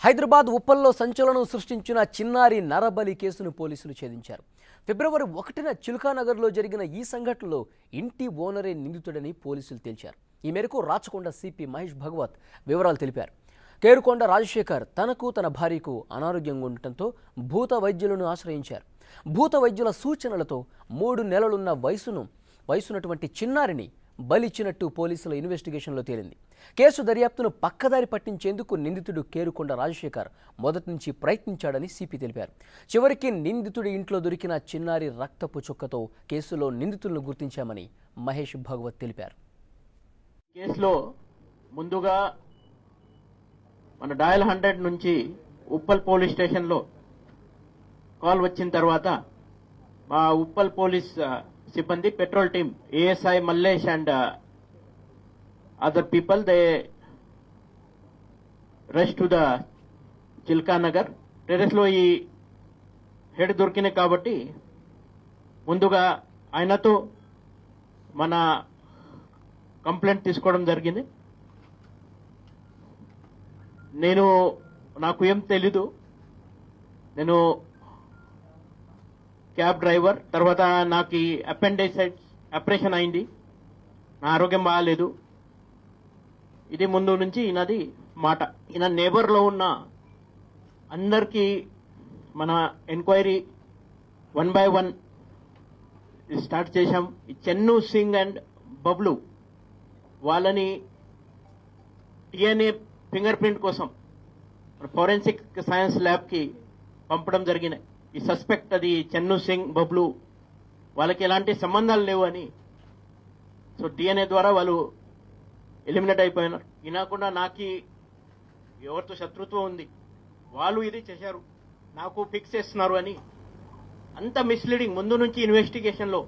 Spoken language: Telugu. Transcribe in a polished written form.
హైదరాబాద్ ఉప్పల్లో సంచలనం సృష్టించిన చిన్నారి నరబలి కేసును పోలీసులు ఛేదించారు. ఫిబ్రవరి 1న చిలుకానగర్లో జరిగిన ఈ సంఘటనలో ఇంటి ఓనరే నిందితుడని పోలీసులు తేల్చారు. ఈ మేరకు రాచకొండ సిపి మహేష్ భగవత్ వివరాలు తెలిపారు. కేరుకొండ రాజశేఖర్ తనకు తన భార్యకు అనారోగ్యంగా ఉండటంతో భూత వైద్యులను ఆశ్రయించారు. భూత వైద్యుల సూచనలతో 3 నెలలున్న వయసున్నటువంటి చిన్నారిని బలిచ్చినట్టు పోలీసుల ఇన్వెస్టిగేషన్లో తేలింది. కేసు దర్యాప్తును పక్కదారి పట్టించేందుకు నిందితుడు కేరుకొండ రాజశేఖర్ మొదటి నుంచి ప్రయత్నించాడని సిపి తెలిపారు. చివరికి నిందితుడి ఇంట్లో దొరికిన చిన్నారి రక్తపు చుక్కతో కేసులో నిందితులను గుర్తించామని మహేష్ భగవత్ తెలిపారు. కేసులో ముందుగా మన డయల్ 100 నుంచి ఉప్పల్ పోలీస్ స్టేషన్లో కాల్ వచ్చిన తర్వాత మా ఉప్పల్ పోలీస్ సిబ్బంది patrol team ASI Mallesh and other people they rush to the Chilkanagar. టెరెస్లో ఈ హెడ్ దొరికినాయి కాబట్టి ముందుగా ఆయనతో మన కంప్లైంట్ తీసుకోవడం జరిగింది. నాకు ఏం తెలీదు, నేను క్యాబ్ డ్రైవర్. తర్వాత నాకు అపెండిసైటిస్ ఆపరేషన్ అయింది, నా ఆరోగ్యం బాగాలేదు. ఇది ముందు నుంచి ఈయనది మాట. ఈయన నేబర్లో ఉన్న అందరికీ మన ఎంక్వైరీ 1 by 1 స్టార్ట్ చేశాం. చెన్ను సింగ్ అండ్ బబ్లు వాళ్ళని డిఎన్ఏ ఫింగర్ ప్రింట్ కోసం ఫోరెన్సిక్ సైన్స్ ల్యాబ్కి పంపడం జరిగినాయి. ఈ సస్పెక్ట్ అది చెన్ను సింగ్ బబ్లు వాళ్ళకి ఎలాంటి సంబంధాలు లేవు అని, సో డిఎన్ఏ ద్వారా వాళ్ళు ఎలిమినేట్ అయిపోయినారు. వినకుండా నాకు ఎవరితో శత్రుత్వం ఉంది, వాళ్ళు ఇది చేశారు, నాకు ఫిక్స్ చేస్తున్నారు అని అంత మిస్లీడింగ్ ముందు నుంచి ఇన్వెస్టిగేషన్లో